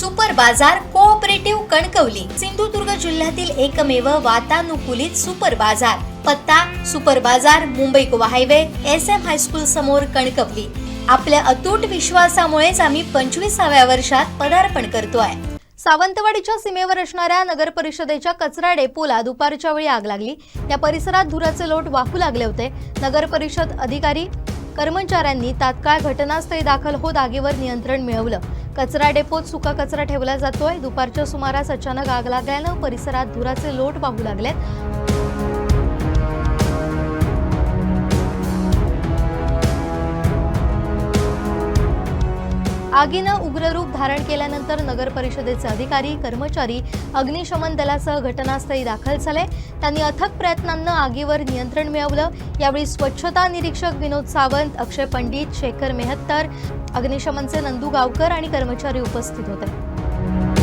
Super बाजार cooperative Kankavli Sindhudurg जिल्ह्यातील एकमेव वातानुकूलित सुपर बाजार। पत्ता सुपर बाजार Mumbai Goa highway SM high school समोर कणकवली। आपल्या अतूट विश्वासामुळेच आम्ही 25व्या वर्षात पदार्पण करतोय। सावंतवाडीच्या सीमेवर असणाऱ्या नगर परिषदेच्या कचरा डेपोला दुपारच्या वेळी आग लागली। या परिसरात धुराचे लोट वाहू लागले होते। नगर परिषद अधिकारी कर्मचाऱ्यांनी तात्काळ घटनास्थळी दाखल होत आगीवर नियंत्रण मिळवलं। कचरा डेपोत सुका कचरा ठेवला जातोय। दुपारच्या सुमारास अचानक आग लागल्यानं परिसरात धुराचे लोट वाहू लागलेत। आगीनं उग्र रूप धारण केल्यानंतर नगर परिषदेचे अधिकारी कर्मचारी अग्निशमन दलासह घटनास्थळी दाखल झाले। त्यांनी अथक प्रयत्नांनी आगीवर नियंत्रण मिळवलं। यावेळी स्वच्छता निरीक्षक विनोद सावंत, अक्षय पंडित, शेखर मेहत्तर, अग्निशमनचे नंदू गावकर आणि कर्मचारी उपस्थित होते।